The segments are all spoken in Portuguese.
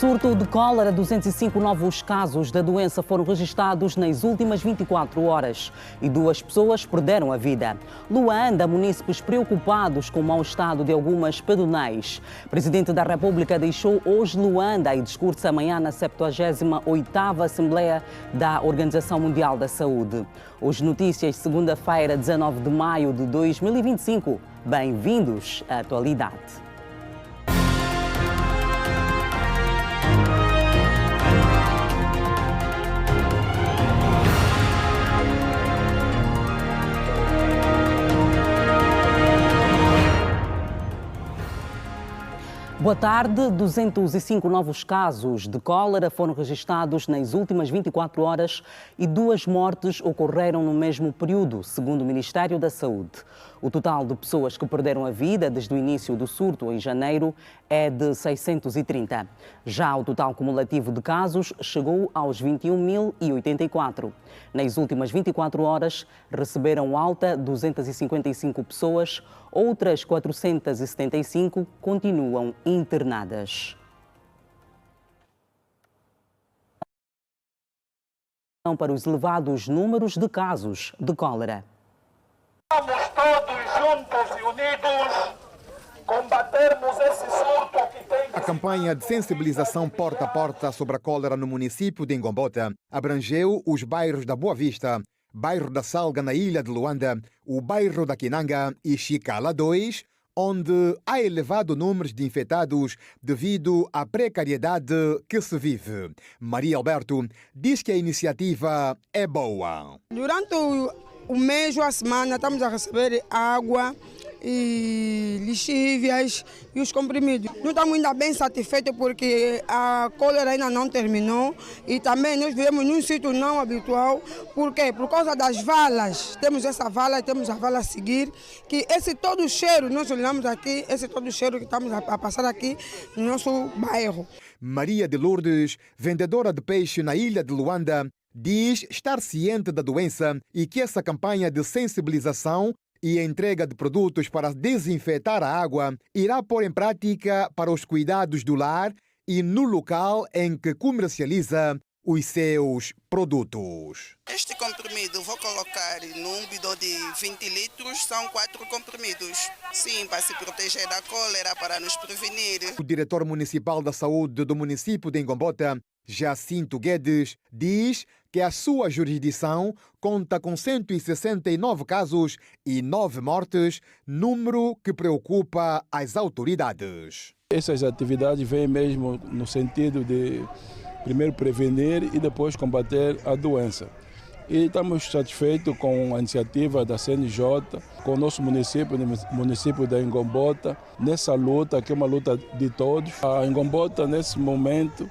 Surto de cólera, 205 novos casos da doença foram registrados nas últimas 24 horas e 2 pessoas perderam a vida. Luanda, munícipes preocupados com o mau estado de algumas pedonais. Presidente da República deixou hoje Luanda e discursa amanhã na 78ª Assembleia da Organização Mundial da Saúde. Hoje notícias, segunda-feira, 19 de maio de 2025. Bem-vindos à atualidade. Boa tarde. 205 novos casos de cólera foram registrados nas últimas 24 horas e 2 mortes ocorreram no mesmo período, segundo o Ministério da Saúde. O total de pessoas que perderam a vida desde o início do surto em janeiro é de 630. Já o total cumulativo de casos chegou aos 21.084. Nas últimas 24 horas receberam alta 255 pessoas, outras 475 continuam internadas. Para os elevados números de casos de cólera. Vamos todos juntos e unidos combatermos esse surto que tem... A campanha de sensibilização porta a porta sobre a cólera no município de Ngombota abrangeu os bairros da Boa Vista, bairro da Salga na ilha de Luanda, o bairro da Kinanga e Chicala 2, onde há elevado número de infectados devido à precariedade que se vive. Maria Alberto diz que a iniciativa é boa. Durante o mês ou a semana estamos a receber água e lixívias e os comprimidos. Não estamos ainda bem satisfeitos porque a cólera ainda não terminou e também nós vivemos num sítio não habitual. Por quê? Por causa das valas. Temos essa vala e temos a vala a seguir, que esse todo o cheiro, nós olhamos aqui, esse todo o cheiro que estamos a passar aqui no nosso bairro. Maria de Lourdes, vendedora de peixe na ilha de Luanda, diz estar ciente da doença e que essa campanha de sensibilização e a entrega de produtos para desinfetar a água irá pôr em prática para os cuidados do lar e no local em que comercializa os seus produtos. Este comprimido vou colocar num bidão de 20 litros, são 4 comprimidos. Sim, para se proteger da cólera, para nos prevenir. O diretor municipal da saúde do município de Ngombota, Jacinto Guedes, diz que a sua jurisdição conta com 169 casos e 9 mortes, número que preocupa as autoridades. Essas atividades vêm mesmo no sentido de primeiro prevenir e depois combater a doença. E estamos satisfeitos com a iniciativa da CNJ, com o nosso município, o município da Ngombota, nessa luta, que é uma luta de todos. A Ngombota, nesse momento,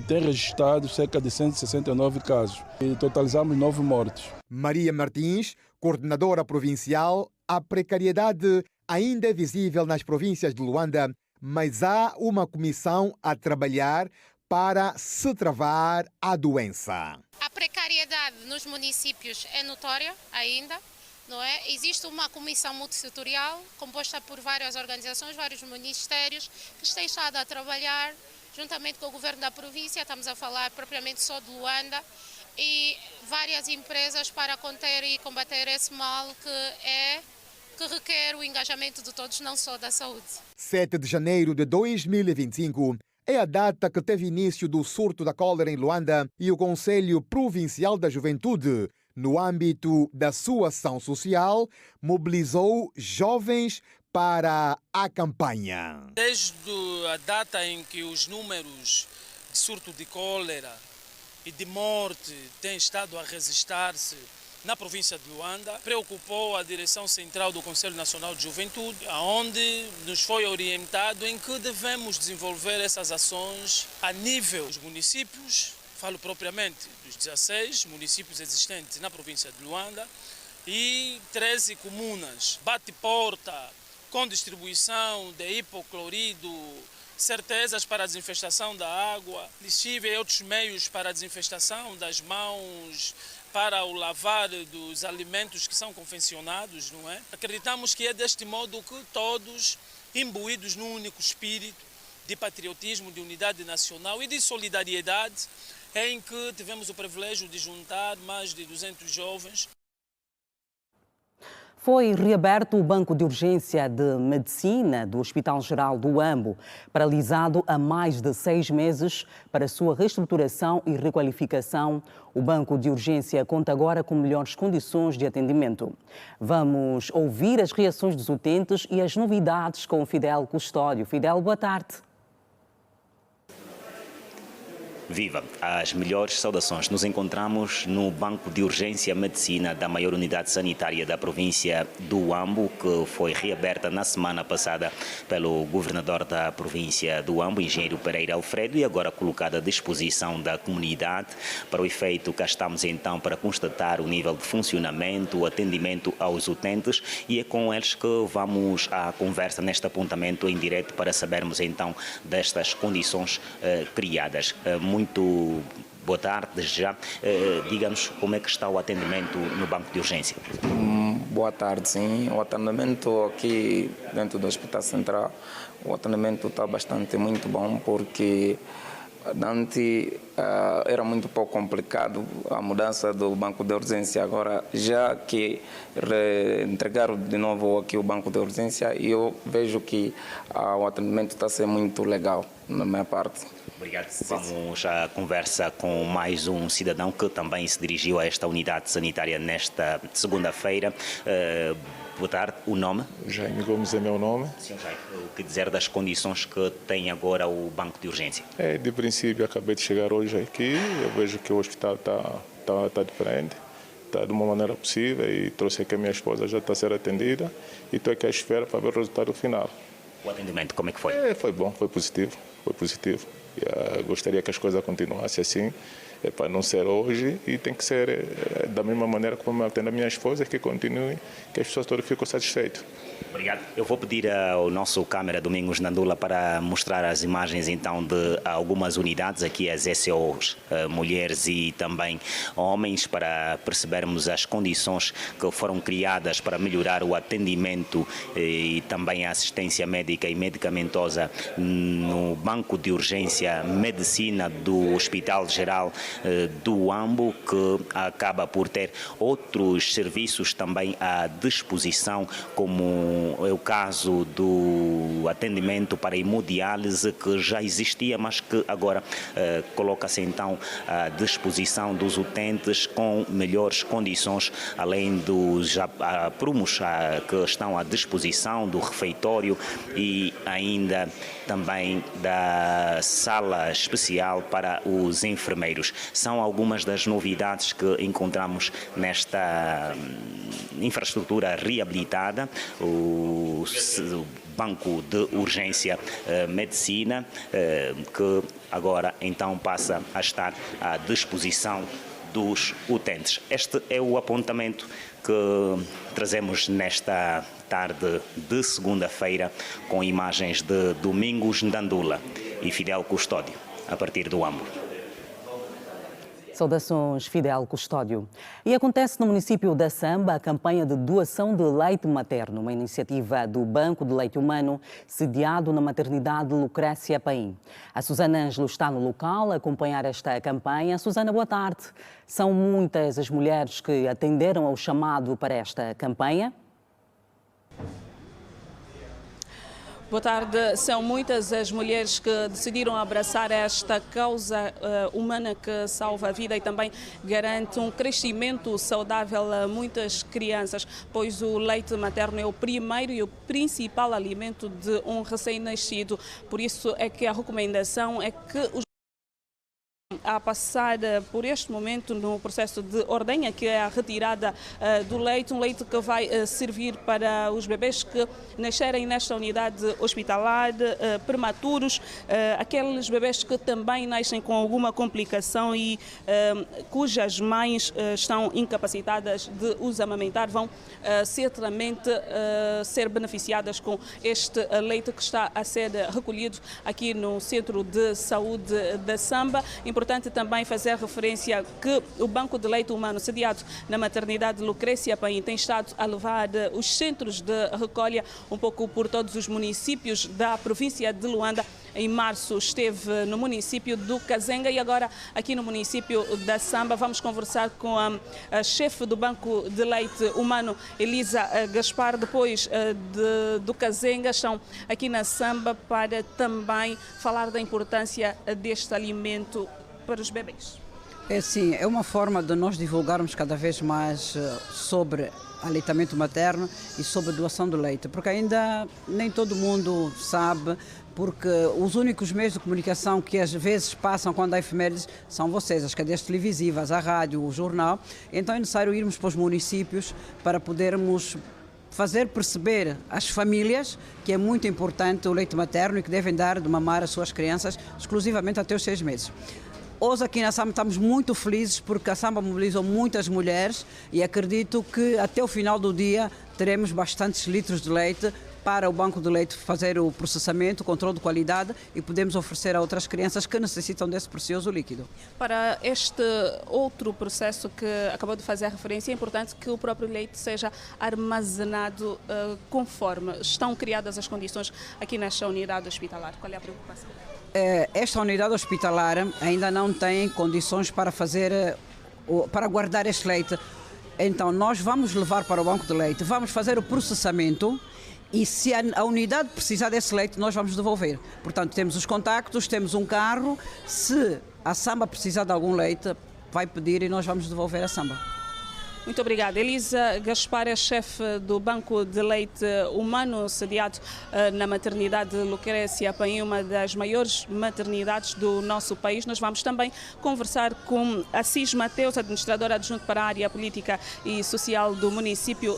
tem registrado cerca de 169 casos e totalizamos 9 mortes. Maria Martins, coordenadora provincial, a precariedade ainda é visível nas províncias de Luanda, mas há uma comissão a trabalhar para se travar a doença. A precariedade nos municípios é notória ainda, não é? Existe uma comissão multissetorial composta por várias organizações, vários ministérios que têm estado a trabalhar juntamente com o governo da província, estamos a falar propriamente só de Luanda, e várias empresas para conter e combater esse mal que requer o engajamento de todos, não só da saúde. 7 de janeiro de 2025 é a data que teve início do surto da cólera em Luanda e o Conselho Provincial da Juventude, no âmbito da sua ação social, mobilizou jovens para a campanha. Desde a data em que os números de surto de cólera e de morte têm estado a registrar-se na província de Luanda, preocupou a direção central do Conselho Nacional de Juventude, onde nos foi orientado em que devemos desenvolver essas ações a nível dos municípios, falo propriamente dos 16 municípios existentes na província de Luanda e 13 comunas, bate-porta, com distribuição de hipoclorido, certezas para a desinfestação da água, lixívia e outros meios para a desinfestação das mãos, para o lavar dos alimentos que são confeccionados, não é? Acreditamos que é deste modo que todos, imbuídos num único espírito, de patriotismo, de unidade nacional e de solidariedade, em que tivemos o privilégio de juntar mais de 200 jovens. Foi reaberto o Banco de Urgência de Medicina do Hospital Geral do Huambo, paralisado há mais de 6 meses para sua reestruturação e requalificação. O Banco de Urgência conta agora com melhores condições de atendimento. Vamos ouvir as reações dos utentes e as novidades com o Fidel Custódio. Fidel, boa tarde. Viva! As melhores saudações. Nos encontramos no Banco de Urgência Medicina da maior unidade sanitária da província do Huambo, que foi reaberta na semana passada pelo governador da província do Huambo, engenheiro Pereira Alfredo, e agora colocada à disposição da comunidade. Para o efeito, cá estamos então para constatar o nível de funcionamento, o atendimento aos utentes, e é com eles que vamos à conversa neste apontamento em direto para sabermos então destas condições criadas. Muito boa tarde, já. Diga-nos como é que está o atendimento no Banco de Urgência. Boa tarde, sim. O atendimento aqui dentro do Hospital Central, o atendimento está muito bom, porque antes era muito pouco complicado a mudança do Banco de Urgência. Agora, já que entregaram de novo aqui o Banco de Urgência, eu vejo que o atendimento está a ser muito legal, na minha parte. Obrigado. Vamos à conversa com mais um cidadão que também se dirigiu a esta unidade sanitária nesta segunda-feira. Boa tarde. O nome? Jaime Gomes é meu nome. Senhor Jaime, o que dizer das condições que tem agora o Banco de Urgência? De princípio, acabei de chegar hoje aqui. Eu vejo que o hospital está diferente, está de uma maneira possível, e trouxe aqui a minha esposa, já está a ser atendida, e estou aqui à espera para ver o resultado final. O atendimento, como é que foi? Foi bom, foi positivo. Gostaria que as coisas continuassem assim, para não ser hoje, e tem que ser da mesma maneira como eu atendo a minha esposa, que continue, que as pessoas todas ficam satisfeitas. Obrigado. Eu vou pedir ao nosso câmera Domingos Ndandula para mostrar as imagens então de algumas unidades, aqui as SOs, mulheres e também homens, para percebermos as condições que foram criadas para melhorar o atendimento e também a assistência médica e medicamentosa no Banco de Urgência Medicina do Hospital Geral do Huambo, que acaba por ter outros serviços também à disposição, como é o caso do atendimento para hemodiálise, que já existia, mas que agora coloca-se então à disposição dos utentes com melhores condições, além dos aprumos que estão à disposição do refeitório e ainda também da sala especial para os enfermeiros. São algumas das novidades que encontramos nesta infraestrutura reabilitada, o Banco de Urgência Medicina, que agora então passa a estar à disposição dos utentes. Este é o apontamento que trazemos nesta tarde de segunda-feira, com imagens de Domingos Ndandula e Fidel Custódio, a partir do Huambo. Saudações, Fidel Custódio. E acontece no município da Samba a campanha de doação de leite materno, uma iniciativa do Banco de Leite Humano, sediado na maternidade Lucrécia Paim. A Susana Ângelo está no local a acompanhar esta campanha. Susana, boa tarde. São muitas as mulheres que atenderam ao chamado para esta campanha? Boa tarde. São muitas as mulheres que decidiram abraçar esta causa humana que salva a vida e também garante um crescimento saudável a muitas crianças, pois o leite materno é o primeiro e o principal alimento de um recém-nascido. Por isso é que a recomendação é que os a passar por este momento no processo de ordenha, que é a retirada do leite, um leite que vai servir para os bebês que nascerem nesta unidade hospitalar, prematuros, aqueles bebês que também nascem com alguma complicação e cujas mães estão incapacitadas de os amamentar, vão certamente ser beneficiadas com este leite que está a ser recolhido aqui no Centro de Saúde da Samba. Importante também fazer referência que o Banco de Leite Humano, sediado na maternidade Lucrécia Paim, tem estado a levar os centros de recolha um pouco por todos os municípios da província de Luanda, em março esteve no município do Kazenga e agora aqui no município da Samba. Vamos conversar com a chefe do Banco de Leite Humano, Elisa Gaspar, depois do Kazenga. Estão aqui na Samba para também falar da importância deste alimento para os bebês. Sim, é uma forma de nós divulgarmos cada vez mais sobre aleitamento materno e sobre a doação do leite, porque ainda nem todo mundo sabe, porque os únicos meios de comunicação que às vezes passam quando há efemérides são vocês, as cadeias televisivas, a rádio, o jornal. Então é necessário irmos para os municípios para podermos fazer perceber às famílias que é muito importante o leite materno e que devem dar de mamar às suas crianças exclusivamente até os 6 meses. Hoje aqui na Samba estamos muito felizes porque a Samba mobilizou muitas mulheres e acredito que até o final do dia teremos bastantes litros de leite para o Banco de Leite fazer o processamento, o controle de qualidade e podemos oferecer a outras crianças que necessitam desse precioso líquido. Para este outro processo que acabou de fazer a referência, é importante que o próprio leite seja armazenado conforme estão criadas as condições aqui nesta unidade hospitalar. Qual é a preocupação? Esta unidade hospitalar ainda não tem condições para para guardar este leite. Então nós vamos levar para o Banco de Leite, vamos fazer o processamento e se a unidade precisar desse leite, nós vamos devolver. Portanto, temos os contactos, temos um carro, se a Samba precisar de algum leite, vai pedir e nós vamos devolver a Samba. Muito obrigada. Elisa Gaspar é chefe do Banco de Leite Humano, sediado na maternidade Lucrécia Paim, uma das maiores maternidades do nosso país. Nós vamos também conversar com Assis Mateus, administradora adjunto para a área política e social do município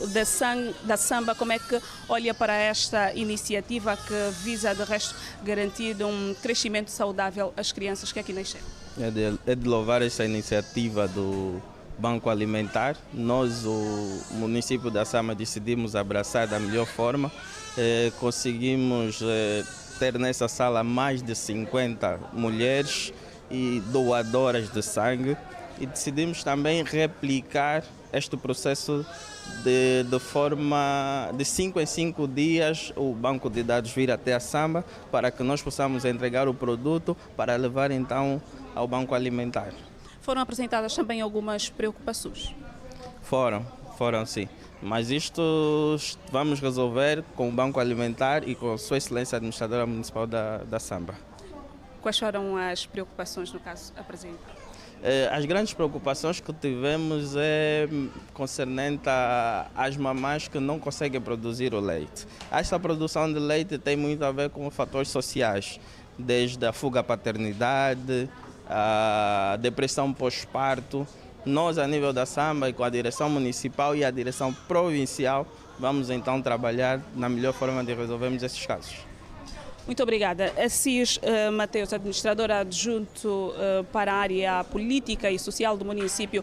da Samba. Como é que olha para esta iniciativa que visa, de resto, garantir um crescimento saudável às crianças que aqui nasceram? É de louvar esta iniciativa do Banco Alimentar. Nós, o município da Samba, decidimos abraçar da melhor forma. Conseguimos ter nessa sala mais de 50 mulheres e doadoras de sangue e decidimos também replicar este processo de forma de 5 em 5 dias o banco de dados vir até a Samba para que nós possamos entregar o produto para levar então ao Banco Alimentar. Foram apresentadas também algumas preocupações? Foram sim. Mas isto vamos resolver com o Banco Alimentar e com a Sua Excelência Administradora Municipal da Samba. Quais foram as preocupações, no caso, apresentadas? As grandes preocupações que tivemos é concernente às mamães que não conseguem produzir o leite. Esta produção de leite tem muito a ver com fatores sociais, desde a fuga à paternidade, a depressão pós-parto. Nós, a nível da Samba, e com a direção municipal e a direção provincial, vamos então trabalhar na melhor forma de resolvermos esses casos. Muito obrigada. Assis Mateus, administradora adjunto para a área política e social do município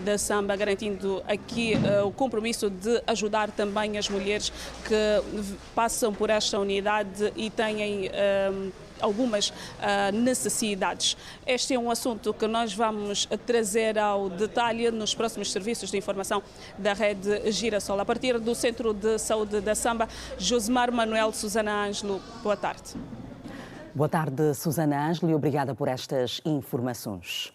da Samba, garantindo aqui o compromisso de ajudar também as mulheres que passam por esta unidade e têm algumas necessidades. Este é um assunto que nós vamos trazer ao detalhe nos próximos serviços de informação da rede Girassol. A partir do Centro de Saúde da Samba, Josemar Manuel Susana Ângelo, boa tarde. Boa tarde, Susana Ângelo, e obrigada por estas informações.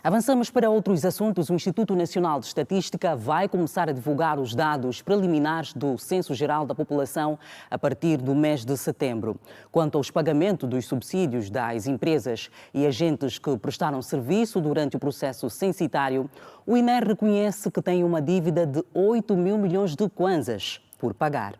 Avançamos para outros assuntos. O Instituto Nacional de Estatística vai começar a divulgar os dados preliminares do Censo Geral da População a partir do mês de setembro. Quanto aos pagamentos dos subsídios das empresas e agentes que prestaram serviço durante o processo censitário, o INER reconhece que tem uma dívida de 8 mil milhões de kwanzas por pagar.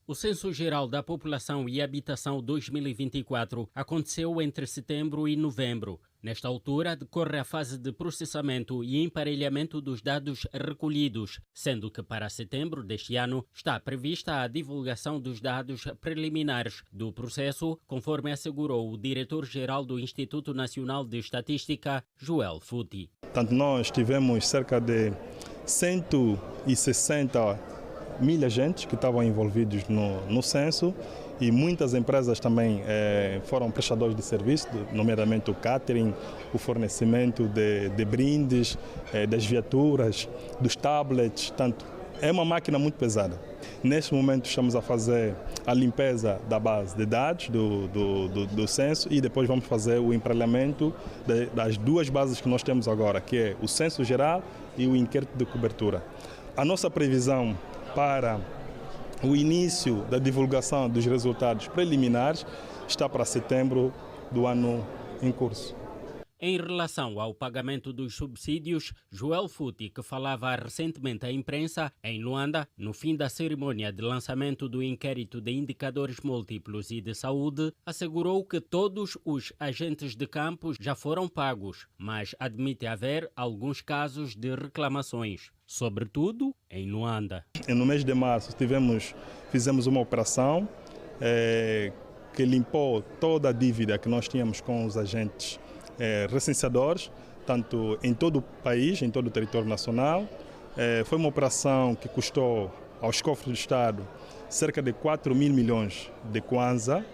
O Censo Geral da População e Habitação 2024 aconteceu entre setembro e novembro. Nesta altura, decorre a fase de processamento e emparelhamento dos dados recolhidos, sendo que para setembro deste ano está prevista a divulgação dos dados preliminares do processo, conforme assegurou o diretor-geral do Instituto Nacional de Estatística, Joel Futi. Portanto, nós tivemos cerca de 160 mil agentes que estavam envolvidos no censo e muitas empresas também foram prestadores de serviço, nomeadamente o catering, o fornecimento de brindes, das viaturas, dos tablets. Tanto É uma máquina muito pesada. Neste momento estamos a fazer a limpeza da base de dados do censo e depois vamos fazer o emparelhamento das duas bases que nós temos agora, que é o censo geral e o inquérito de cobertura. A nossa previsão para o início da divulgação dos resultados preliminares está para setembro do ano em curso. Em relação ao pagamento dos subsídios, Joel Futi, que falava recentemente à imprensa em Luanda, no fim da cerimônia de lançamento do inquérito de indicadores múltiplos e de saúde, assegurou que todos os agentes de campo já foram pagos, mas admite haver alguns casos de reclamações, sobretudo em Luanda. No mês de março fizemos uma operação que limpou toda a dívida que nós tínhamos com os agentes recenseadores, tanto em todo o país, em todo o território nacional. Foi uma operação que custou aos cofres do Estado cerca de 4 mil milhões de kwanza.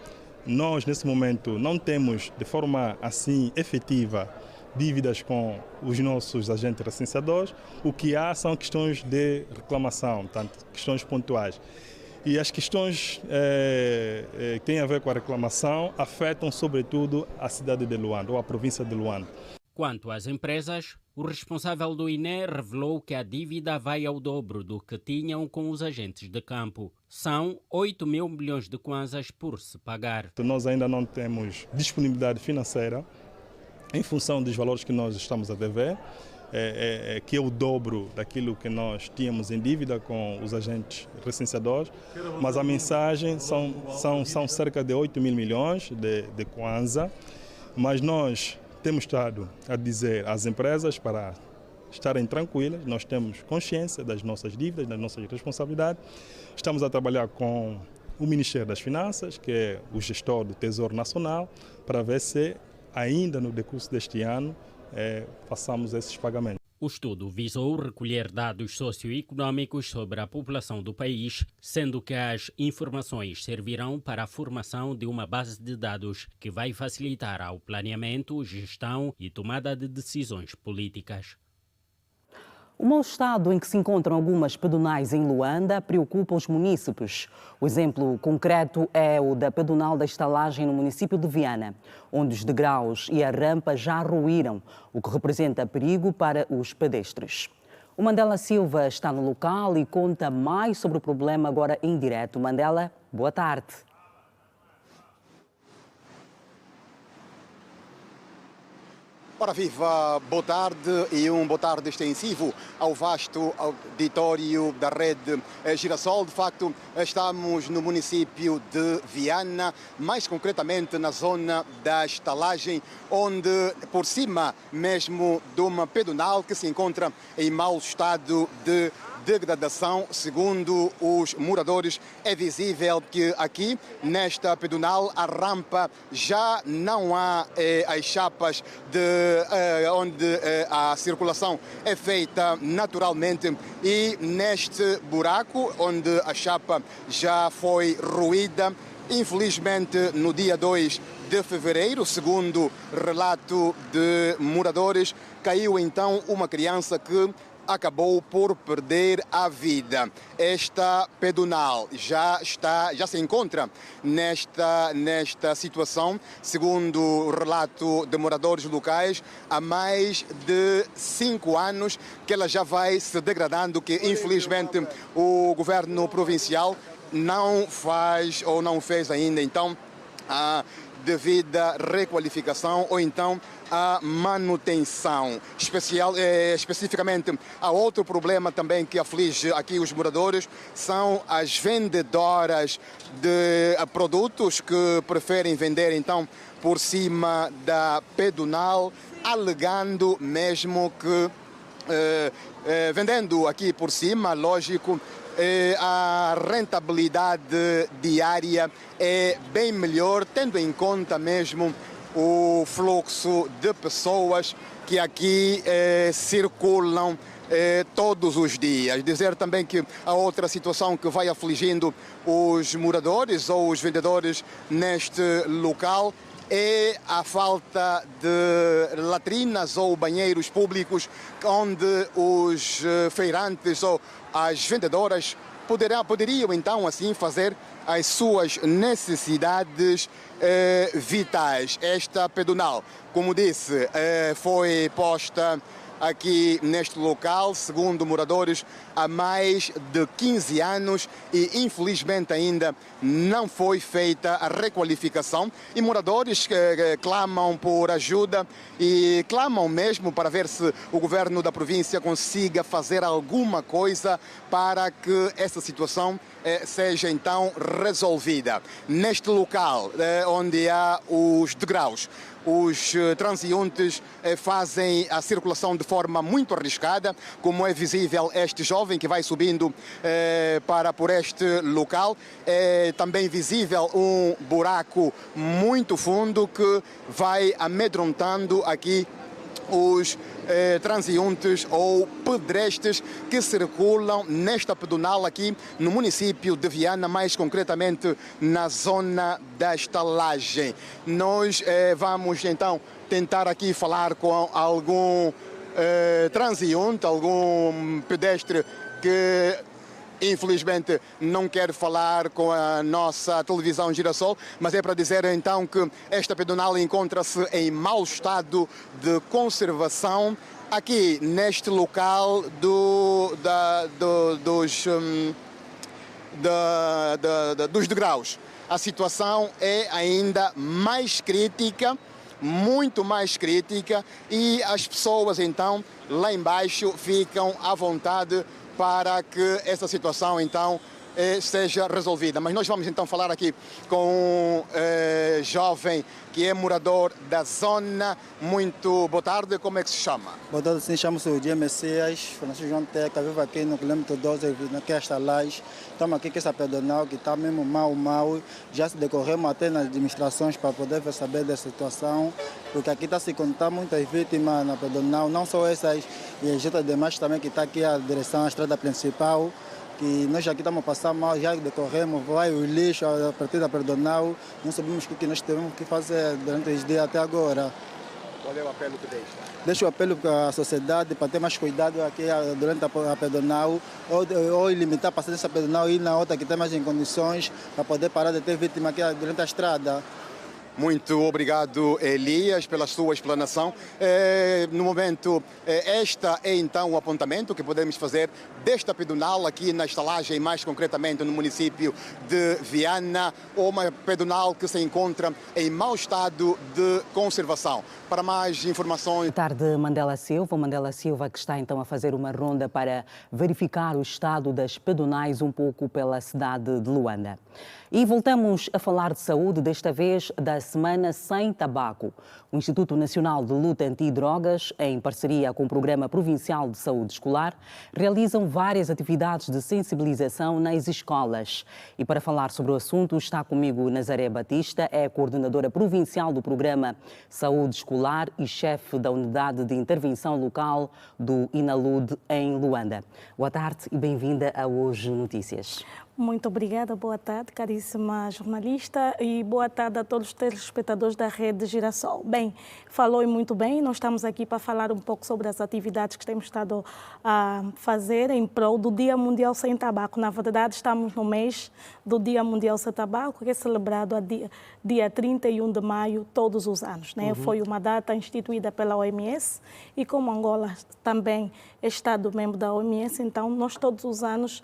Nós, nesse momento, não temos de forma assim efetiva dívidas com os nossos agentes recenseadores. O que há são questões de reclamação, tanto questões pontuais. E as questões que têm a ver com a reclamação afetam, sobretudo, a cidade de Luanda, ou a província de Luanda. Quanto às empresas, o responsável do INE revelou que a dívida vai ao dobro do que tinham com os agentes de campo. São 8 mil milhões de kwanzas por se pagar. Nós ainda não temos disponibilidade financeira em função dos valores que nós estamos a dever, que é o dobro daquilo que nós tínhamos em dívida com os agentes recenseadores, mas a mensagem são cerca de 8 mil milhões de kwanza, mas nós temos estado a dizer às empresas para estarem tranquilas, nós temos consciência das nossas dívidas, das nossas responsabilidades, estamos a trabalhar com o Ministério das Finanças, que é o gestor do Tesouro Nacional, para ver se ainda no decurso deste ano façamos esses pagamentos. O estudo visou recolher dados socioeconômicos sobre a população do país, sendo que as informações servirão para a formação de uma base de dados que vai facilitar ao planeamento, gestão e tomada de decisões políticas. O mau estado em que se encontram algumas pedonais em Luanda preocupa os munícipes. O exemplo concreto é o da pedonal da estalagem no município de Viana, onde os degraus e a rampa já ruíram, o que representa perigo para os pedestres. O Mandela Silva está no local e conta mais sobre o problema agora em direto. Mandela, boa tarde. Ora viva, boa tarde e um boa tarde extensivo ao vasto auditório da rede Girassol. De facto, estamos no município de Viana, mais concretamente na zona da estalagem, onde por cima mesmo de uma pedonal que se encontra em mau estado de degradação, segundo os moradores, é visível que aqui, nesta pedonal, a rampa já não há as chapas onde a circulação é feita naturalmente, e neste buraco, onde a chapa já foi ruída, infelizmente no dia 2 de fevereiro, segundo relato de moradores, caiu então uma criança que acabou por perder a vida. Esta pedonal já se encontra nesta situação, segundo o relato de moradores locais, há mais de 5 anos que ela já vai se degradando, que infelizmente o governo provincial não faz ou não fez ainda então a devida requalificação ou então a manutenção. Especificamente, há outro problema também que aflige aqui os moradores, são as vendedoras de produtos que preferem vender então por cima da pedonal, alegando mesmo que vendendo aqui por cima, lógico, a rentabilidade diária é bem melhor, tendo em conta mesmo o fluxo de pessoas que aqui circulam todos os dias. Dizer também que a outra situação que vai afligindo os moradores ou os vendedores neste local é a falta de latrinas ou banheiros públicos onde os feirantes ou as vendedoras poderiam então assim fazer as suas necessidades vitais. Esta pedonal, como disse, foi posta aqui neste local, segundo moradores, há mais de 15 anos e infelizmente ainda não foi feita a requalificação e moradores clamam por ajuda e clamam mesmo para ver se o governo da província consiga fazer alguma coisa para que essa situação seja então resolvida. Neste local onde há os degraus, os transeuntes fazem a circulação de forma muito arriscada, como é visível este jovem que vai subindo por este local. É também visível um buraco muito fundo que vai amedrontando aqui os transeuntes ou pedestres que circulam nesta pedonal aqui no município de Viana, mais concretamente na zona da estalagem. Nós vamos então tentar aqui falar com algum transeunte, algum pedestre que infelizmente não quer falar com a nossa televisão Girassol, mas é para dizer então que esta pedonal encontra-se em mau estado de conservação aqui neste local dos degraus. A situação é ainda mais crítica, muito mais crítica, e as pessoas então lá embaixo ficam à vontade para que essa situação então seja resolvida. Mas nós vamos então falar aqui com um jovem que é morador da zona. Muito boa tarde, como é que se chama? Boa tarde, sim, chamo-se o Dia Messias, Francisco João Teca, vivo aqui no quilômetro 12, aqui é Estalagem. Estamos aqui com essa pedonal que está mesmo mal, já se decorremos até nas administrações para poder saber da situação, porque aqui está se contar muitas vítimas na pedonal, não só essas, e as outras demais também que está aqui a direção à estrada principal, que nós aqui estamos a passar mal, já decorremos, vai o lixo a partir da pedonal, não sabemos o que nós temos que fazer durante os dias até agora. Qual é o apelo que deixa? Deixo o apelo para a sociedade para ter mais cuidado aqui durante a pedonal, ou limitar a passagem dessa pedonal e ir na outra que tem mais em condições para poder parar de ter vítima aqui durante a estrada. Muito obrigado, Elias, pela sua explanação. No momento, esta é então o apontamento que podemos fazer desta pedonal aqui na estalagem, mais concretamente no município de Viana, uma pedonal que se encontra em mau estado de conservação. Para mais informações... Boa tarde, Mandela Silva, que está então a fazer uma ronda para verificar o estado das pedonais um pouco pela cidade de Luanda. E voltamos a falar de saúde, desta vez da Semana Sem Tabaco. O Instituto Nacional de Luta Antidrogas, em parceria com o Programa Provincial de Saúde Escolar, realizam várias atividades de sensibilização nas escolas. E para falar sobre o assunto está comigo Nazaré Batista, é a coordenadora provincial do Programa Saúde Escolar e chefe da Unidade de Intervenção Local do INALUD em Luanda. Boa tarde e bem-vinda a Hoje Notícias. Muito obrigada, boa tarde, caríssima jornalista, e boa tarde a todos os telespectadores da Rede Girassol. Bem, falou e muito bem, nós estamos aqui para falar um pouco sobre as atividades que temos estado a fazer em prol do Dia Mundial Sem Tabaco. Na verdade, estamos no mês do Dia Mundial Sem Tabaco, que é celebrado dia 31 de maio todos os anos, né? Foi uma data instituída pela OMS e como Angola também é Estado-membro da OMS, então nós todos os anos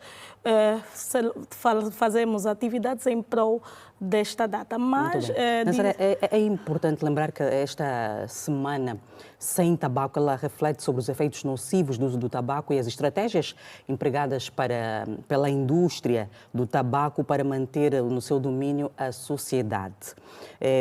fazemos atividades em prol desta data. Mas é importante lembrar que esta semana sem tabaco ela reflete sobre os efeitos nocivos do uso do tabaco e as estratégias empregadas pela indústria do tabaco para manter no seu domínio a sociedade.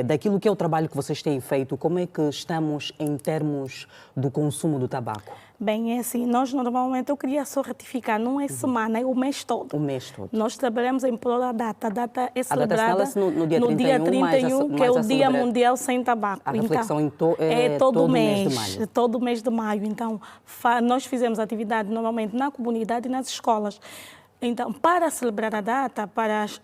Daquilo que é o trabalho que vocês têm feito, como é que estamos em termos do consumo do tabaco? Bem, é assim, nós normalmente, eu queria só retificar, não é semana, é o mês todo. O mês todo. Nós trabalhamos em prol da data. A data é celebrada no dia 31, que é o Dia Mundial Sem Tabaco. A reflexão então, é todo mês de maio. Todo mês de maio. Então, nós fizemos atividade normalmente na comunidade e nas escolas. Então, para celebrar a data, para as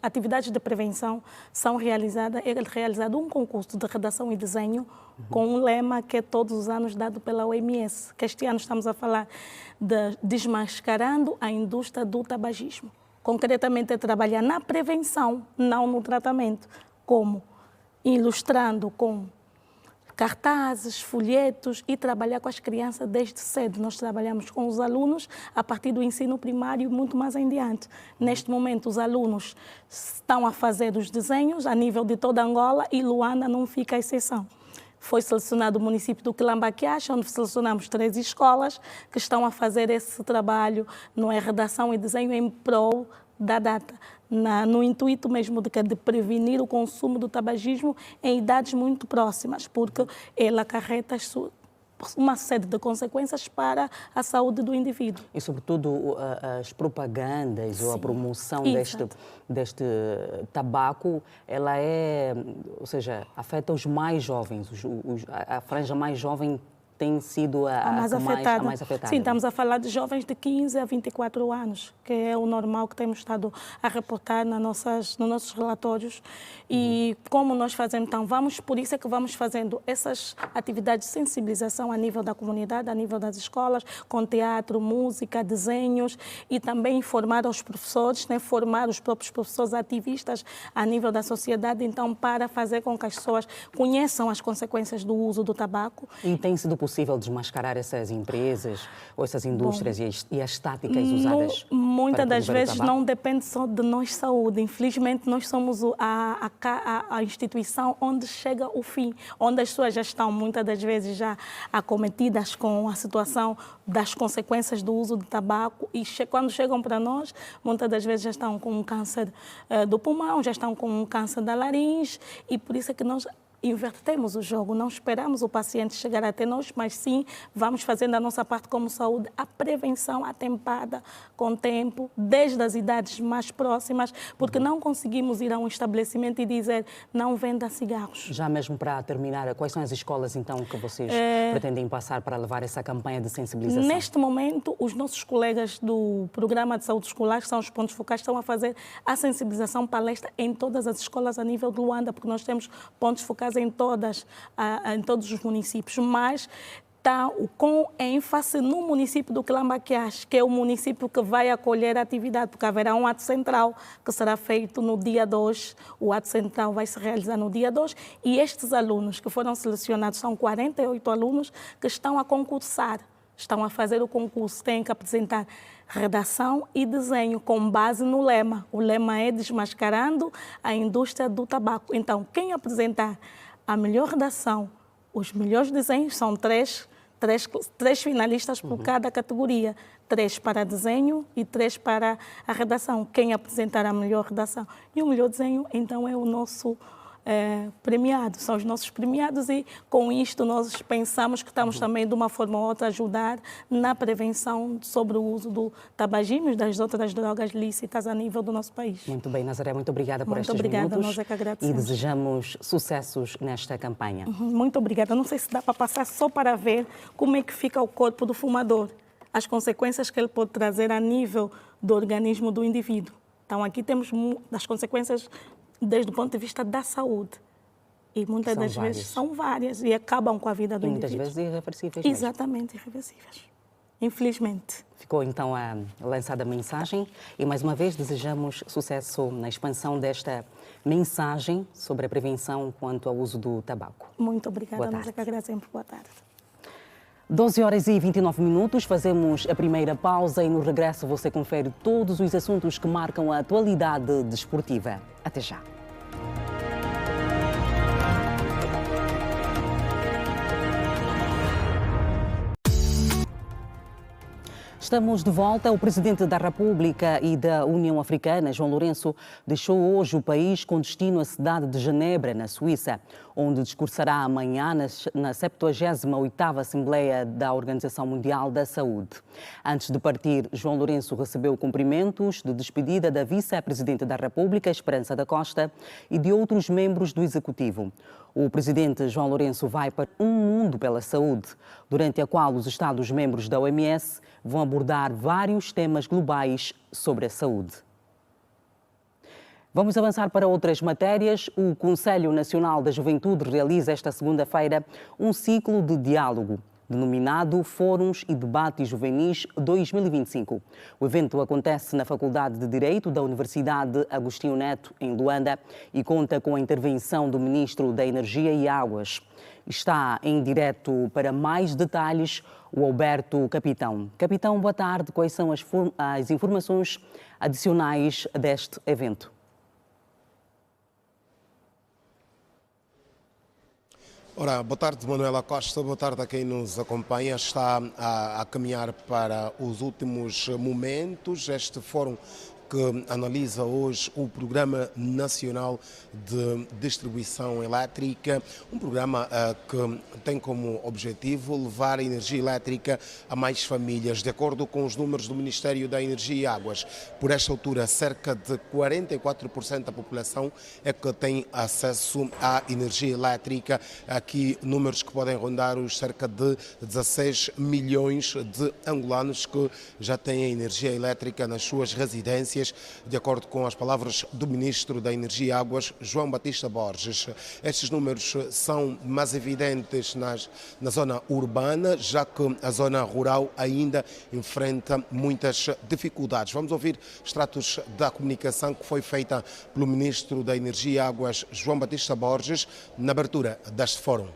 atividades de prevenção, é realizado um concurso de redação e desenho com um lema que é todos os anos dado pela OMS, que este ano estamos a falar de desmascarando a indústria do tabagismo. Concretamente, é trabalhar na prevenção, não no tratamento, como ilustrando com cartazes, folhetos e trabalhar com as crianças desde cedo. Nós trabalhamos com os alunos a partir do ensino primário e muito mais em diante. Neste momento, os alunos estão a fazer os desenhos a nível de toda Angola e Luanda não fica a exceção. Foi selecionado o município do Quilambaquiache, onde selecionamos 3 escolas que estão a fazer esse trabalho, não é, redação e desenho em prol da data, no intuito mesmo de prevenir o consumo do tabagismo em idades muito próximas, porque ele acarreta uma série de consequências para a saúde do indivíduo. E, sobretudo, as propagandas ou a promoção deste tabaco, ela ou seja, afeta os mais jovens, a franja mais jovem tem sido a mais afetada. Sim, estamos a falar de jovens de 15 a 24 anos, que é o normal que temos estado a reportar nos nossos relatórios. E como nós fazemos, então, por isso é que vamos fazendo essas atividades de sensibilização a nível da comunidade, a nível das escolas, com teatro, música, desenhos, e também informar os professores, né, formar os próprios professores ativistas a nível da sociedade, então, para fazer com que as pessoas conheçam as consequências do uso do tabaco. E tem sido possível desmascarar essas empresas ou essas indústrias e as táticas usadas? Muitas das vezes não depende só de nós, saúde. Infelizmente, nós somos a instituição onde chega o fim, onde as pessoas já estão muitas das vezes já acometidas com a situação das consequências do uso do tabaco e quando chegam para nós, muitas das vezes já estão com um câncer do pulmão, já estão com um câncer da laringe e por isso é que nós invertemos o jogo, não esperamos o paciente chegar até nós, mas sim vamos fazendo a nossa parte como saúde, a prevenção atempada com tempo, desde as idades mais próximas, porque não conseguimos ir a um estabelecimento e dizer não venda cigarros. Já mesmo para terminar, quais são as escolas então que vocês pretendem passar para levar essa campanha de sensibilização? Neste momento, os nossos colegas do Programa de Saúde Escolar, que são os pontos focais, estão a fazer a sensibilização palestra em todas as escolas a nível de Luanda, porque nós temos pontos focais em todos os municípios, mas está com ênfase no município do Quilambaquiache, que é o município que vai acolher a atividade, porque haverá um ato central que será feito no dia 2, o ato central vai se realizar no dia 2, e estes alunos que foram selecionados, são 48 alunos que estão a concursar, estão a fazer o concurso, têm que apresentar redação e desenho com base no lema. O lema é desmascarando a indústria do tabaco. Então, quem apresentar a melhor redação, os melhores desenhos, são três finalistas por cada categoria. 3 para desenho e 3 para a redação. Quem apresentar a melhor redação e o melhor desenho, então é o nosso premiado, são os nossos premiados e com isto nós pensamos que estamos também de uma forma ou outra a ajudar na prevenção sobre o uso do tabagismo e das outras drogas lícitas a nível do nosso país. Muito bem, Nazaré, muito obrigada por estes minutos. Muito obrigada, nós é que agradecemos. E desejamos sucessos nesta campanha. Muito obrigada. Não sei se dá para passar só para ver como é que fica o corpo do fumador, as consequências que ele pode trazer a nível do organismo do indivíduo. Então aqui temos as consequências desde o ponto de vista da saúde. E muitas das vezes são várias e acabam com a vida do indivíduo. Muitas vezes irreversíveis. Exatamente, irreversíveis. Infelizmente. Ficou então lançada a mensagem e mais uma vez desejamos sucesso na expansão desta mensagem sobre a prevenção quanto ao uso do tabaco. Muito obrigada, nós é que agradecemos. Boa tarde. 12h29, fazemos a primeira pausa e no regresso você confere todos os assuntos que marcam a atualidade desportiva. Até já. Estamos de volta. O Presidente da República e da União Africana, João Lourenço, deixou hoje o país com destino à cidade de Genebra, na Suíça, onde discursará amanhã na 78ª Assembleia da Organização Mundial da Saúde. Antes de partir, João Lourenço recebeu cumprimentos de despedida da Vice-Presidente da República, Esperança da Costa, e de outros membros do Executivo. O Presidente João Lourenço vai para Um Mundo pela Saúde, durante a qual os Estados-membros da OMS vão abordar abordar vários temas globais sobre a saúde. Vamos avançar para outras matérias. O Conselho Nacional da Juventude realiza esta segunda-feira um ciclo de diálogo, denominado Fóruns e Debates Juvenis 2025. O evento acontece na Faculdade de Direito da Universidade Agostinho Neto, em Luanda, e conta com a intervenção do Ministro da Energia e Águas. Está em direto para mais detalhes o Alberto Capitão. Capitão, boa tarde. Quais são as informações adicionais deste evento? Ora, boa tarde, Manuela Costa, boa tarde a quem nos acompanha. Está a caminhar para os últimos momentos este fórum que analisa hoje o Programa Nacional de Distribuição Elétrica, um programa que tem como objetivo levar a energia elétrica a mais famílias. De acordo com os números do Ministério da Energia e Águas, por esta altura, cerca de 44% da população é que tem acesso à energia elétrica. Aqui, números que podem rondar os cerca de 16 milhões de angolanos que já têm a energia elétrica nas suas residências, de acordo com as palavras do Ministro da Energia e Águas, João Batista Borges. Estes números são mais evidentes na zona urbana, já que a zona rural ainda enfrenta muitas dificuldades. Vamos ouvir extratos da comunicação que foi feita pelo Ministro da Energia e Águas, João Batista Borges, na abertura deste fórum.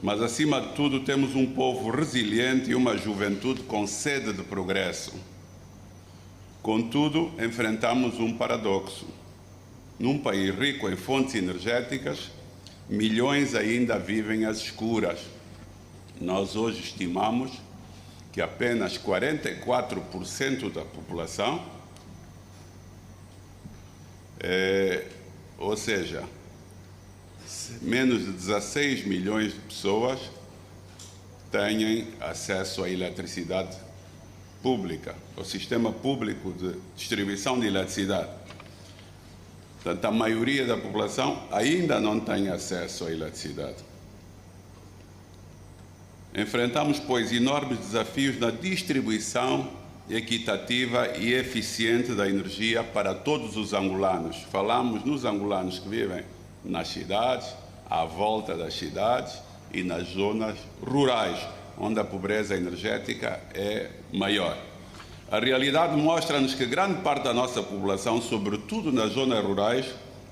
Mas, acima de tudo, temos um povo resiliente e uma juventude com sede de progresso. Contudo, enfrentamos um paradoxo. Num país rico em fontes energéticas, milhões ainda vivem às escuras. Nós hoje estimamos que apenas 44% da população, ou seja, menos de 16 milhões de pessoas, têm acesso à eletricidade pública, o sistema público de distribuição de eletricidade. Portanto, a maioria da população ainda não tem acesso à eletricidade. Enfrentamos, pois, enormes desafios na distribuição equitativa e eficiente da energia para todos os angolanos. Falamos nos angolanos que vivem nas cidades, à volta das cidades e nas zonas rurais, onde a pobreza energética é maior. A realidade mostra-nos que grande parte da nossa população, sobretudo nas zonas rurais,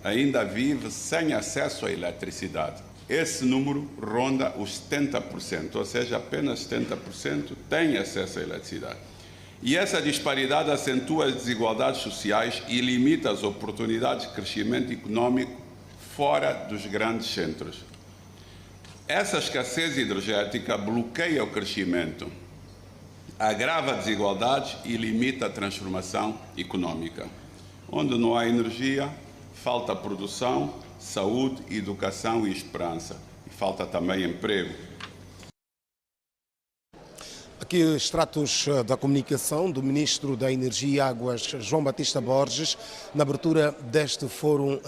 ainda vive sem acesso à eletricidade. Esse número ronda os 70%, ou seja, apenas 70% têm acesso à eletricidade. E essa disparidade acentua as desigualdades sociais e limita as oportunidades de crescimento econômico fora dos grandes centros. Essa escassez energética bloqueia o crescimento, agrava desigualdades e limita a transformação econômica. Onde não há energia, falta produção, saúde, educação e esperança. E falta também emprego. Aqui extratos da comunicação do Ministro da Energia e Águas, João Batista Borges, na abertura deste fórum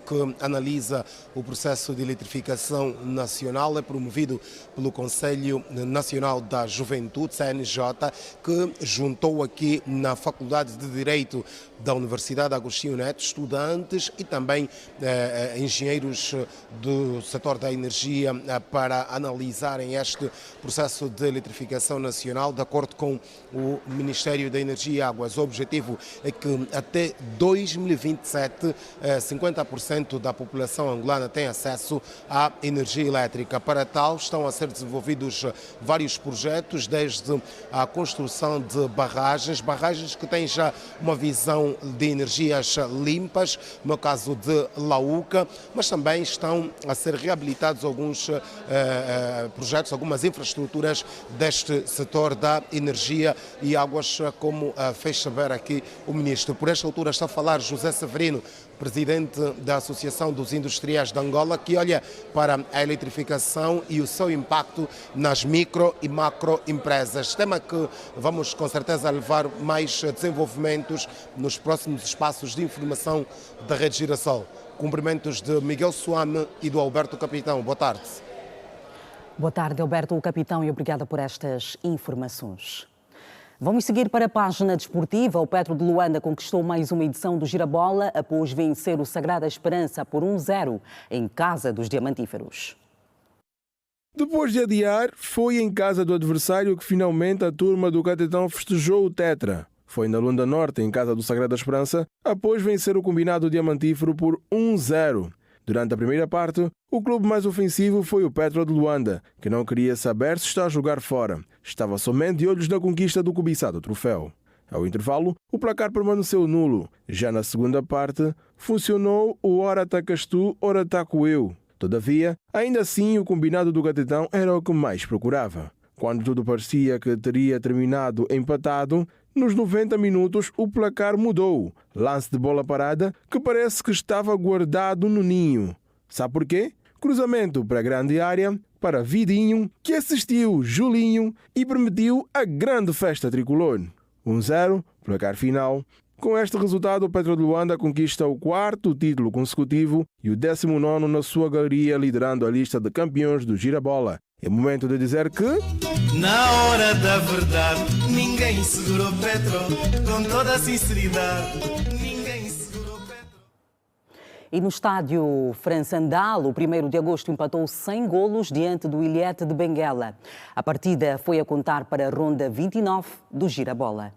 que analisa o processo de eletrificação nacional, é promovido pelo Conselho Nacional da Juventude, CNJ, que juntou aqui na Faculdade de Direito da Universidade Agostinho Neto estudantes e também engenheiros do setor da energia para analisarem este processo de eletrificação nacional. De acordo com o Ministério da Energia e Águas, o objetivo é que até 2027 50% da população angolana tem acesso à energia elétrica. Para tal, estão a ser desenvolvidos vários projetos, desde a construção de barragens que têm já uma visão de energias limpas, no caso de Lauca, mas também estão a ser reabilitados alguns projetos, algumas infraestruturas deste setor da energia e águas, como fez saber aqui o Ministro. Por esta altura está a falar José Severino, presidente da Associação dos Industriais de Angola, que olha para a eletrificação e o seu impacto nas micro e macro empresas. Tema que vamos com certeza levar mais desenvolvimentos nos próximos espaços de informação da Rede Girassol. Cumprimentos de Miguel Suame e do Alberto Capitão. Boa tarde. Boa tarde, Alberto, o capitão, e obrigada por estas informações. Vamos seguir para a página desportiva. O Petro de Luanda conquistou mais uma edição do Girabola após vencer o Sagrada Esperança por 1-0 em casa dos Diamantíferos. Depois de adiar, foi em casa do adversário que finalmente a turma do Catetão festejou o tetra. Foi na Luanda Norte, em casa do Sagrada Esperança, após vencer o combinado diamantífero por 1-0. Durante a primeira parte, o clube mais ofensivo foi o Petro de Luanda, que não queria saber se está a jogar fora. Estava somente de olhos na conquista do cobiçado troféu. Ao intervalo, o placar permaneceu nulo. Já na segunda parte, funcionou o ora atacas tu, ora ataco eu. Todavia, ainda assim, o combinado do Catetão era o que mais procurava. Quando tudo parecia que teria terminado empatado, nos 90 minutos o placar mudou. Lance de bola parada que parece que estava guardado no ninho. Sabe por quê? Cruzamento para a grande área, para Vidinho, que assistiu Julinho e permitiu a grande festa tricolor. 1-0, placar final. Com este resultado, o Petro de Luanda conquista o 4º título consecutivo e o 19º na sua galeria, liderando a lista de campeões do Girabola. É momento de dizer que... Na hora da verdade, ninguém segurou Petro, com toda a sinceridade. Ninguém segurou Petro. E no estádio Fransandal, o 1º de agosto empatou 100 golos diante do Ilhete de Benguela. A partida foi a contar para a ronda 29 do Girabola.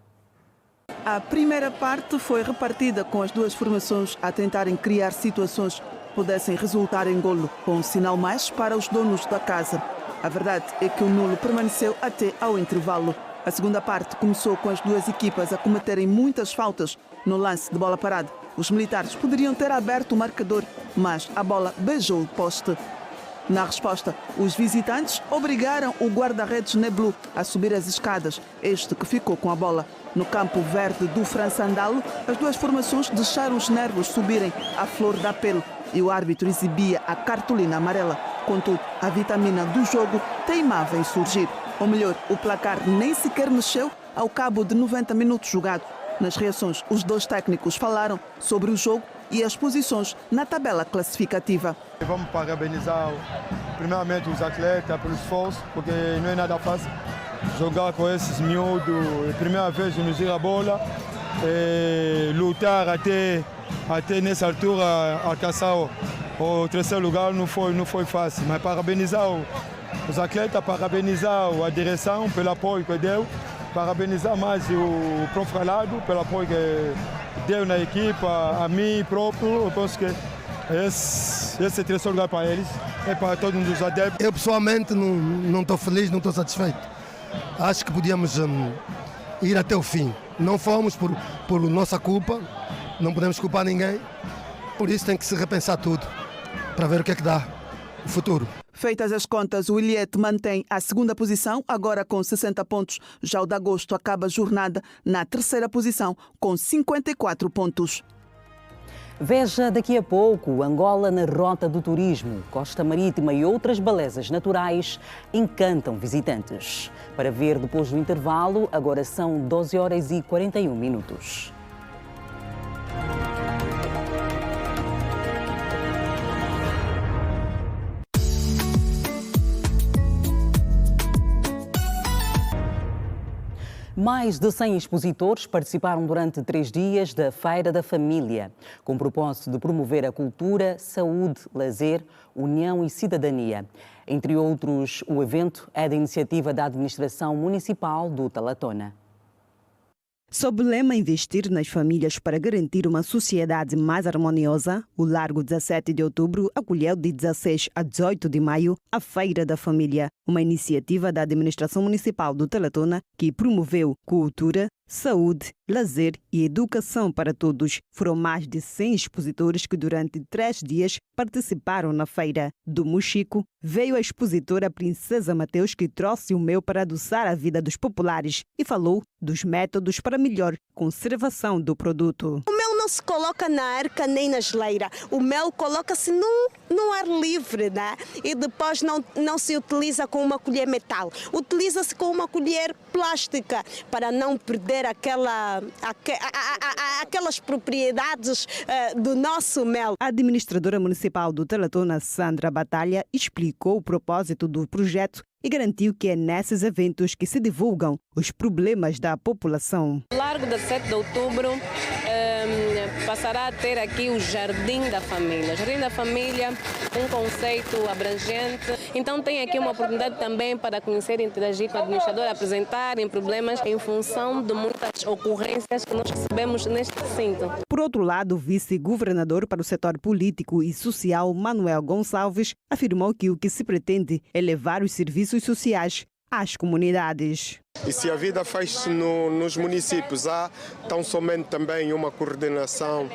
A primeira parte foi repartida com as duas formações a tentarem criar situações que pudessem resultar em golo, com um sinal mais para os donos da casa. A verdade é que o nulo permaneceu até ao intervalo. A segunda parte começou com as duas equipas a cometerem muitas faltas no lance de bola parada. Os militares poderiam ter aberto o marcador, mas a bola beijou o poste. Na resposta, os visitantes obrigaram o guarda-redes Neblu a subir as escadas, este que ficou com a bola. No campo verde do Fransandalo, as duas formações deixaram os nervos subirem à flor da pele e o árbitro exibia a cartolina amarela. Contudo, a vitamina do jogo teimava em surgir. Ou melhor, o placar nem sequer mexeu ao cabo de 90 minutos jogado. Nas reações, os dois técnicos falaram sobre o jogo e as posições na tabela classificativa. Vamos parabenizar primeiramente os atletas pelo esforço, porque não é nada fácil jogar com esses miúdos. Primeira vez no Girabola, lutar até nessa altura alcançar o terceiro lugar não foi fácil, mas parabenizar os atletas, parabenizar a direção pelo apoio que deu, parabenizar mais o Prof. Calado pelo apoio que deu na equipa, a mim próprio. Eu penso que esse terceiro lugar para eles é para todos os adeptos. Eu pessoalmente não estou feliz, não estou satisfeito. Acho que podíamos ir até o fim. Não fomos por nossa culpa, não podemos culpar ninguém, por isso tem que se repensar tudo, para ver o que é que dá o futuro. Feitas as contas, o Ilhete mantém a segunda posição, agora com 60 pontos. Já o de Agosto acaba a jornada na terceira posição, com 54 pontos. Veja daqui a pouco Angola na rota do turismo. Costa Marítima e outras belezas naturais encantam visitantes. Para ver depois do intervalo, agora são 12h41. Mais de 100 expositores participaram durante 3 dias da Feira da Família, com o propósito de promover a cultura, saúde, lazer, união e cidadania. Entre outros, o evento é da iniciativa da Administração Municipal do Talatona. Sob o lema Investir nas famílias para garantir uma sociedade mais harmoniosa, o Largo 17 de Outubro acolheu de 16 a 18 de maio a Feira da Família, uma iniciativa da Administração Municipal do Talatona que promoveu cultura, saúde, lazer e educação para todos. Foram mais de 100 expositores que durante 3 dias participaram na feira. Do Mochico veio a expositora Princesa Mateus, que trouxe o mel para adoçar a vida dos populares e falou dos métodos para melhor conservação do produto. O mel não não se coloca na arca nem na geleira. O mel coloca-se no ar livre, né? E depois não se utiliza com uma colher metal. Utiliza-se com uma colher plástica para não perder aquelas propriedades do nosso mel. A administradora municipal do Teletona, Sandra Batalha, explicou o propósito do projeto e garantiu que é nesses eventos que se divulgam os problemas da população. Largo de 7 de outubro passará a ter aqui o Jardim da Família. Jardim da Família, um conceito abrangente. Então tem aqui uma oportunidade também para conhecer e interagir com o administrador, apresentarem problemas em função de muitas ocorrências que nós recebemos neste recinto. Por outro lado, o vice-governador para o setor político e social, Manuel Gonçalves, afirmou que o que se pretende é levar os serviços sociais às comunidades. E se a vida faz-se nos municípios, há tão somente também uma coordenação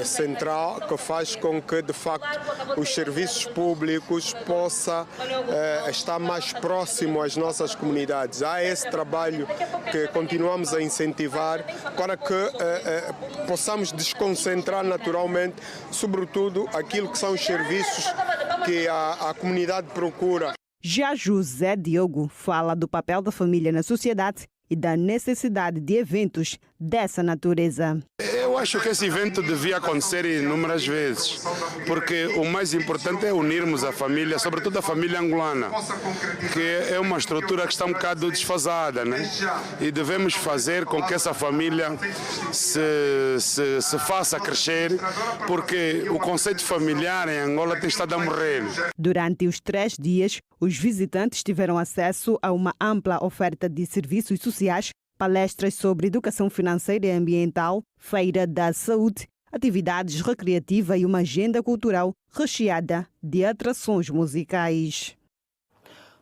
central que faz com que, de facto, os serviços públicos possam estar mais próximo às nossas comunidades. Há esse trabalho que continuamos a incentivar para que possamos desconcentrar naturalmente, sobretudo, aquilo que são os serviços que a comunidade procura. Já José Diogo fala do papel da família na sociedade e da necessidade de eventos dessa natureza. Eu acho que esse evento devia acontecer inúmeras vezes, porque o mais importante é unirmos a família, sobretudo a família angolana, que é uma estrutura que está um bocado desfasada, né? E devemos fazer com que essa família se faça crescer, porque o conceito familiar em Angola tem estado a morrer. Durante os 3 dias, os visitantes tiveram acesso a uma ampla oferta de serviços sociais, palestras sobre educação financeira e ambiental, feira da saúde, atividades recreativas e uma agenda cultural recheada de atrações musicais.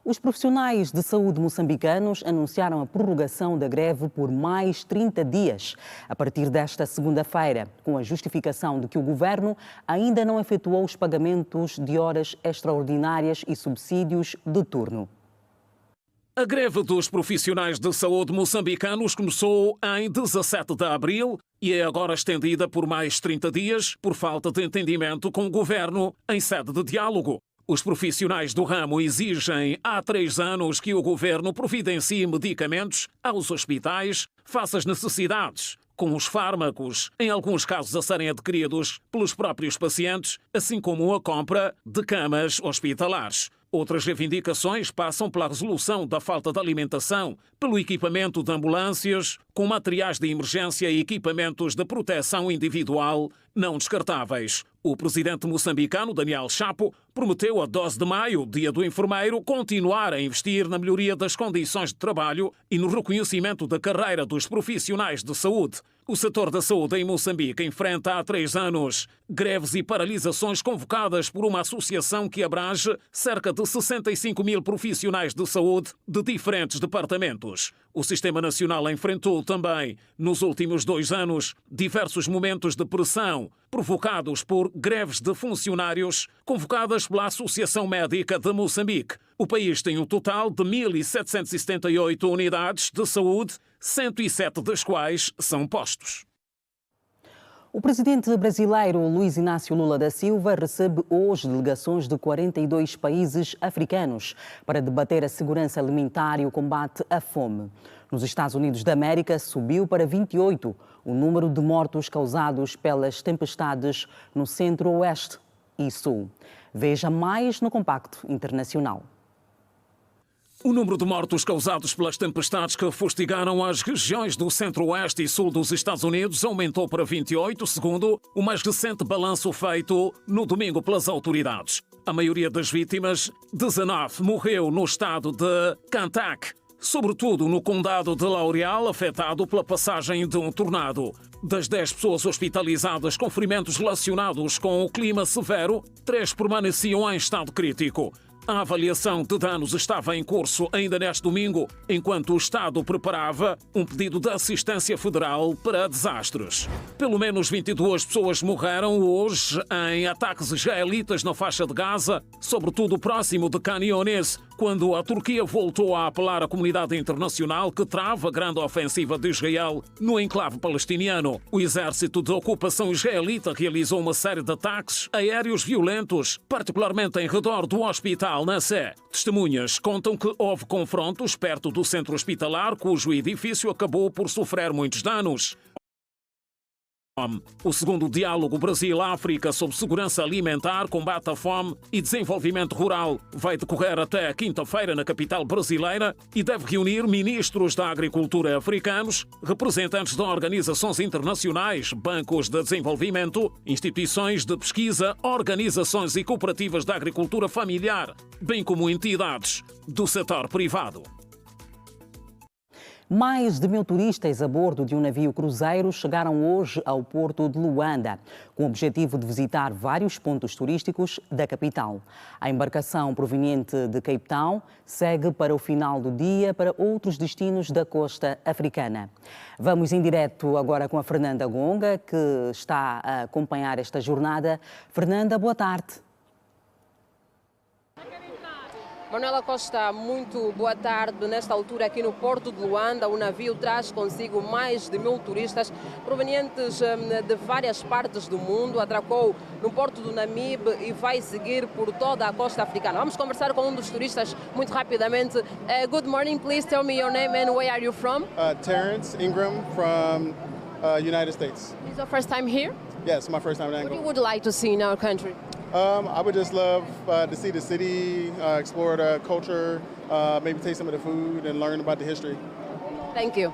Os profissionais de saúde moçambicanos anunciaram a prorrogação da greve por mais 30 dias, a partir desta segunda-feira, com a justificação de que o governo ainda não efetuou os pagamentos de horas extraordinárias e subsídios de turno. A greve dos profissionais de saúde moçambicanos começou em 17 de abril e é agora estendida por mais 30 dias por falta de entendimento com o governo em sede de diálogo. Os profissionais do ramo exigem há 3 anos que o governo providencie medicamentos aos hospitais face às necessidades, com os fármacos, em alguns casos a serem adquiridos pelos próprios pacientes, assim como a compra de camas hospitalares. Outras reivindicações passam pela resolução da falta de alimentação, pelo equipamento de ambulâncias, com materiais de emergência e equipamentos de proteção individual não descartáveis. O presidente moçambicano, Daniel Chapo, prometeu a 12 de maio, dia do enfermeiro, continuar a investir na melhoria das condições de trabalho e no reconhecimento da carreira dos profissionais de saúde. O setor da saúde em Moçambique enfrenta há 3 anos greves e paralisações convocadas por uma associação que abrange cerca de 65 mil profissionais de saúde de diferentes departamentos. O Sistema Nacional enfrentou também, nos últimos 2 anos, diversos momentos de pressão provocados por greves de funcionários convocadas pela Associação Médica de Moçambique. O país tem um total de 1.778 unidades de saúde, 107 das quais são postos. O presidente brasileiro Luiz Inácio Lula da Silva recebe hoje delegações de 42 países africanos para debater a segurança alimentar e o combate à fome. Nos Estados Unidos da América, subiu para 28 o número de mortos causados pelas tempestades no centro-oeste e sul. Veja mais no Compacto Internacional. O número de mortos causados pelas tempestades que fustigaram as regiões do centro-oeste e sul dos Estados Unidos aumentou para 28, segundo o mais recente balanço feito no domingo pelas autoridades. A maioria das vítimas, 19, morreu no estado de Kentucky, sobretudo no condado de L'Oreal, afetado pela passagem de um tornado. Das 10 pessoas hospitalizadas com ferimentos relacionados com o clima severo, 3 permaneciam em estado crítico. A avaliação de danos estava em curso ainda neste domingo, enquanto o Estado preparava um pedido de assistência federal para desastres. Pelo menos 22 pessoas morreram hoje em ataques israelitas na faixa de Gaza, sobretudo próximo de Khan Younis, quando a Turquia voltou a apelar à comunidade internacional que trava a grande ofensiva de Israel no enclave palestiniano. O exército de ocupação israelita realizou uma série de ataques aéreos violentos, particularmente em redor do hospital Nassé. Testemunhas contam que houve confrontos perto do centro hospitalar, cujo edifício acabou por sofrer muitos danos. O segundo diálogo Brasil-África sobre segurança alimentar, combate à fome e desenvolvimento rural vai decorrer até quinta-feira na capital brasileira e deve reunir ministros da agricultura africanos, representantes de organizações internacionais, bancos de desenvolvimento, instituições de pesquisa, organizações e cooperativas da agricultura familiar, bem como entidades do setor privado. Mais de 1000 turistas a bordo de um navio cruzeiro chegaram hoje ao porto de Luanda, com o objetivo de visitar vários pontos turísticos da capital. A embarcação proveniente de Cape Town segue para o final do dia para outros destinos da costa africana. Vamos em direto agora com a Fernanda Gonga, que está a acompanhar esta jornada. Fernanda, boa tarde. Manuela Costa, muito boa tarde. Nesta altura, aqui no porto de Luanda, o navio traz consigo mais de 1000 turistas provenientes de várias partes do mundo. Atracou no porto do Namibe e vai seguir por toda a costa africana. Vamos conversar com um dos turistas muito rapidamente. Good morning, please tell me your name and where are you from? Terrence Ingram from United States. Is it your first time here? Yes, my first time in Angola. What you would like to see in our country? I would just love to see the city, explore the culture, maybe taste some of the food and learn about the history. Thank you.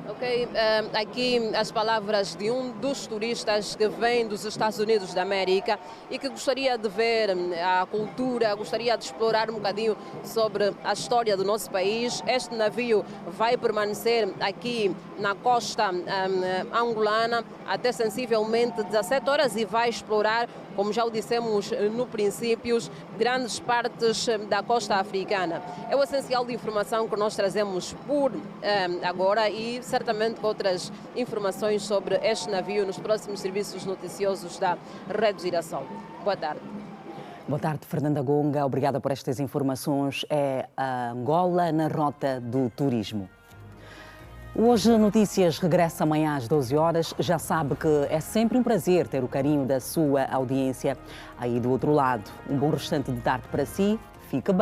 Ok, aqui as palavras de um dos turistas que vem dos Estados Unidos da América e que gostaria de ver a cultura, gostaria de explorar um bocadinho sobre a história do nosso país. Este navio vai permanecer aqui na costa angolana até sensivelmente 17 horas e vai explorar, como já o dissemos no princípio, grandes partes da costa africana. É o essencial de informação que nós trazemos por agora e certamente com outras informações sobre este navio nos próximos serviços noticiosos da Rede Girassol. Boa tarde. Boa tarde, Fernanda Gonga. Obrigada por estas informações. É a Angola na rota do turismo. Hoje Notícias regressa amanhã às 12 horas. Já sabe que é sempre um prazer ter o carinho da sua audiência aí do outro lado. Um bom restante de tarde para si. Fique bem.